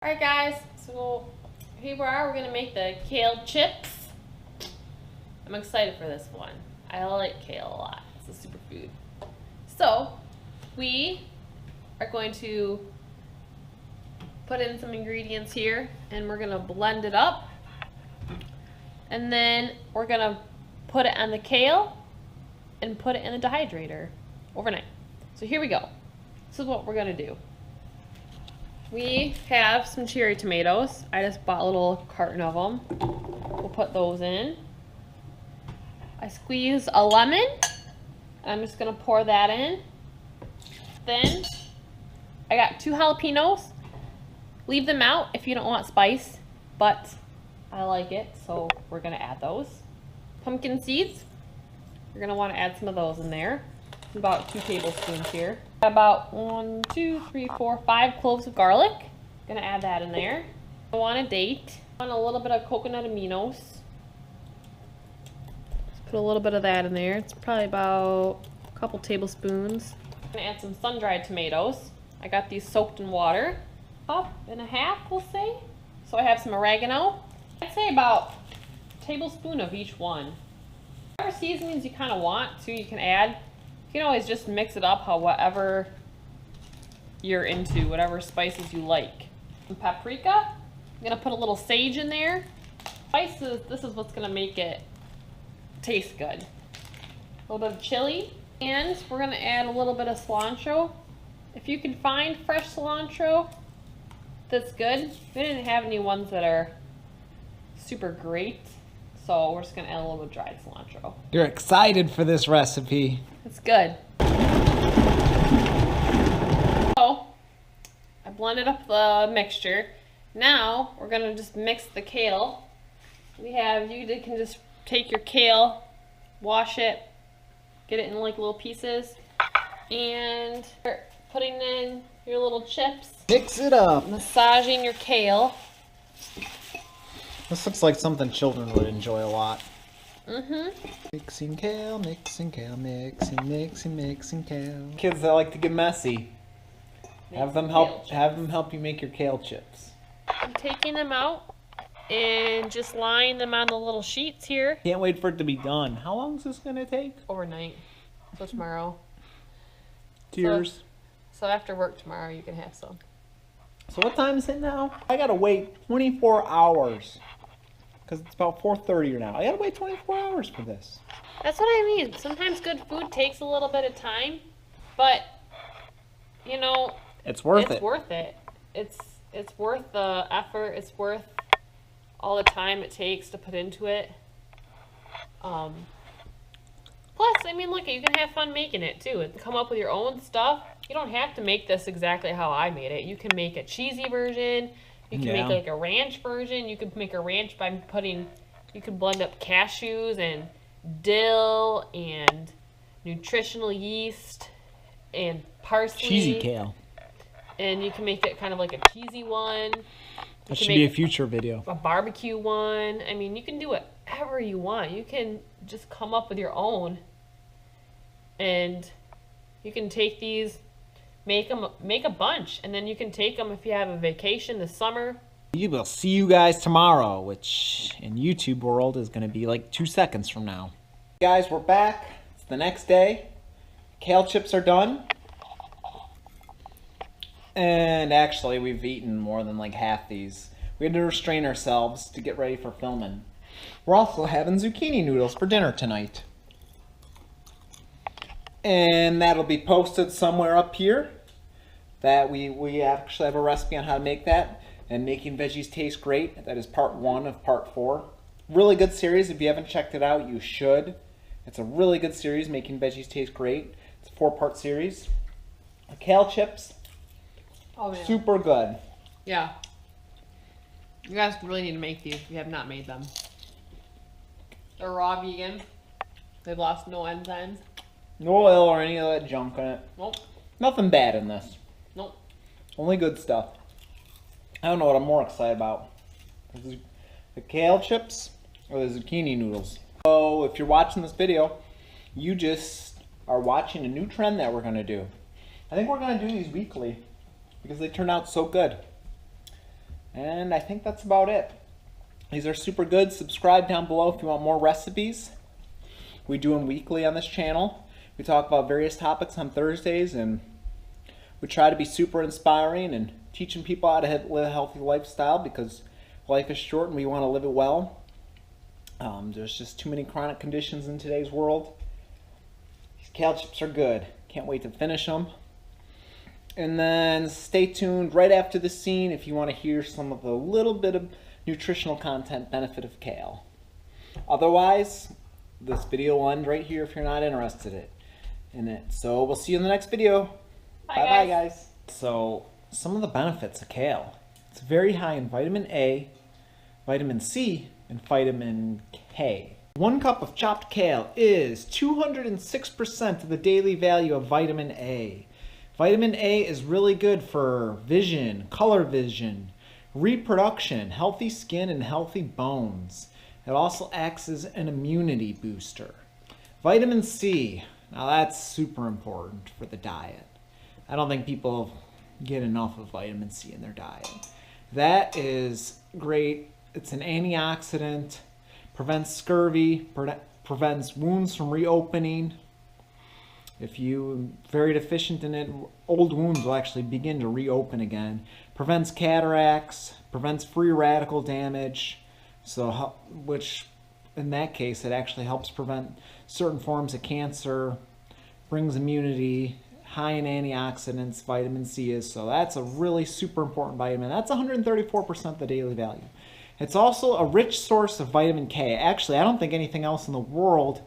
Alright guys, so here we are, we're going to make the kale chips. I'm excited for this one. I like kale a lot. It's a superfood. So, we are going to put in some ingredients here and we're going to blend it up. And then we're going to put it on the kale and put it in the dehydrator overnight. So here we go. This is what we're going to do. We have some cherry tomatoes. I just bought a little carton of them. We'll put those in. I squeezed a lemon. I'm just gonna pour that in. Then I got 2 jalapenos. Leave them out if you don't want spice, but I like it, so we're gonna add those. Pumpkin seeds. You're gonna want to add some of those in there. About 2 tablespoons here. About 1, 2, 3, 4, 5 cloves of garlic. Gonna add that in there. I want a date. I want a little bit of coconut aminos. Let's put a little bit of that in there. It's probably about a couple tablespoons. I'm gonna add some sun-dried tomatoes. I got these soaked in water. Cup and a half, we'll say. So I have some oregano. I'd say about a tablespoon of each one. Whatever seasonings you kind of want to, you can add. You can always just mix it up however you're into, whatever spices you like. Some paprika. I'm gonna put a little sage in there. Spices, this is what's gonna make it taste good. A little bit of chili. And we're gonna add a little bit of cilantro. If you can find fresh cilantro, that's good. We didn't have any ones that are super great, so we're just gonna add a little bit of dried cilantro. You're excited for this recipe. It's good. So, I blended up the mixture. Now, we're gonna just mix the kale. You can just take your kale, wash it, get it in like little pieces, and start putting in your little chips. Mix it up. Massaging your kale. This looks like something children would enjoy a lot. Mm-hmm. Mixing kale, mixing kale, mixing kale. Kids that like to get messy. Have them help you make your kale chips. I'm taking them out and just lying them on the little sheets here. Can't wait for it to be done. How long is this gonna take? Overnight. So tomorrow. Cheers. So after work tomorrow you can have some. So what time is it now? I gotta wait 24 hours. Because it's about 4:30 now. I gotta wait 24 hours for this. That's what I mean. Sometimes good food takes a little bit of time, but you know, it's worth it. It's worth it. It's worth the effort. It's worth all the time it takes to put into it. Plus, I mean, look, you can have fun making it too. And come up with your own stuff. You don't have to make this exactly how I made it. You can make a cheesy version. You can make like a ranch version. You could make a ranch by you could blend up cashews and dill and nutritional yeast and parsley. Cheesy kale. And you can make it kind of like a cheesy one. That should be a future video. A barbecue one. I mean, you can do whatever you want. You can just come up with your own. And you can take these, make a bunch, and then you can take them if you have a vacation this summer. We will see you guys tomorrow, which in YouTube world is going to be like 2 seconds from now. Guys, we're back. It's the next day. Kale chips are done. And actually, we've eaten more than like half these. We had to restrain ourselves to get ready for filming. We're also having zucchini noodles for dinner tonight. And that'll be posted somewhere up here. That we actually have a recipe on how to make that. And making veggies taste great. That is part 1 of part 4. Really good series. If you haven't checked it out, you should. It's a really good series, Making Veggies Taste Great. It's a 4-part series. The kale chips. Oh, man. Super good. Yeah. You guys really need to make these if you have not made them. They're raw vegan. They've lost no enzymes. No oil or any of that junk in it. Nope. Nothing bad in this. Nope. Only good stuff. I don't know what I'm more excited about. The kale chips or the zucchini noodles. So if you're watching this video, you just are watching a new trend that we're going to do. I think we're going to do these weekly because they turn out so good. And I think that's about it. These are super good. Subscribe down below if you want more recipes. We do them weekly on this channel. We talk about various topics on Thursdays, and we try to be super inspiring and teaching people how to live a healthy lifestyle, because life is short and we want to live it well. There's just too many chronic conditions in today's world. These kale chips are good. Can't wait to finish them. And then stay tuned right after the scene if you want to hear some of the little bit of nutritional content benefit of kale. Otherwise, this video will end right here if you're not interested in it. So we'll see you in the next video. Bye guys. So some of the benefits of kale. It's very high in vitamin A, vitamin C, and vitamin K. 1 cup of chopped kale is 206% of the daily value of vitamin A. Vitamin A is really good for vision, color vision, reproduction, healthy skin, and healthy bones. It also acts as an immunity booster. Vitamin C, now that's super important for the diet. I don't think people get enough of vitamin C in their diet. That is great. It's an antioxidant, prevents scurvy, prevents wounds from reopening. If you're very deficient in it, old wounds will actually begin to reopen again. Prevents cataracts, prevents free radical damage, which in that case it actually helps prevent certain forms of cancer, brings immunity, high in antioxidants, vitamin C is, so that's a really super important vitamin. That's 134% of the daily value. It's also a rich source of vitamin K. Actually, I don't think anything else in the world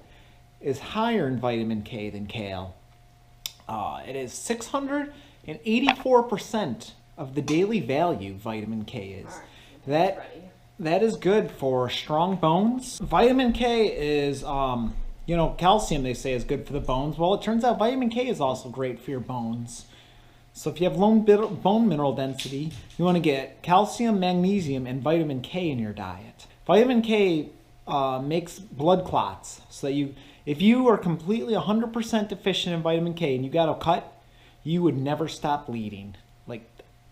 is higher in vitamin K than kale. It is 684% of the daily value vitamin K is. That is good for strong bones. Vitamin K is, calcium they say is good for the bones. Well, it turns out vitamin K is also great for your bones. So if you have low bone mineral density, you want to get calcium, magnesium, and vitamin K in your diet. Vitamin K makes blood clots, so that if you are completely 100% deficient in vitamin K and you got a cut, you would never stop bleeding, like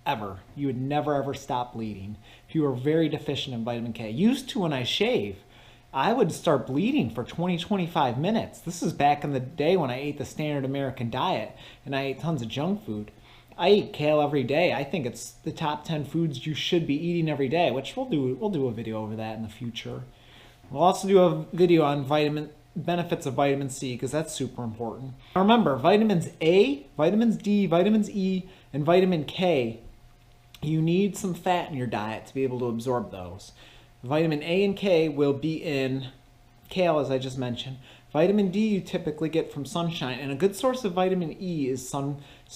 ever. You would never ever stop bleeding if you were very deficient in vitamin K. Used to, when I shave, I would start bleeding for 20-25 minutes. This is back in the day when I ate the standard American diet and I ate tons of junk food. I eat kale every day. I think it's the top 10 foods you should be eating every day, which we'll do a video over that in the future. We'll also do a video on benefits of vitamin C, because that's super important. Now remember, vitamins A, vitamins D, vitamins E, and vitamin K, you need some fat in your diet to be able to absorb those. Vitamin A and K will be in kale, as I just mentioned. Vitamin D you typically get from sunshine, and a good source of vitamin E is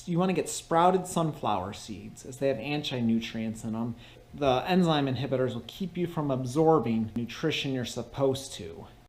you want to get sprouted sunflower seeds, as they have anti-nutrients in them. The enzyme inhibitors will keep you from absorbing nutrition you're supposed to.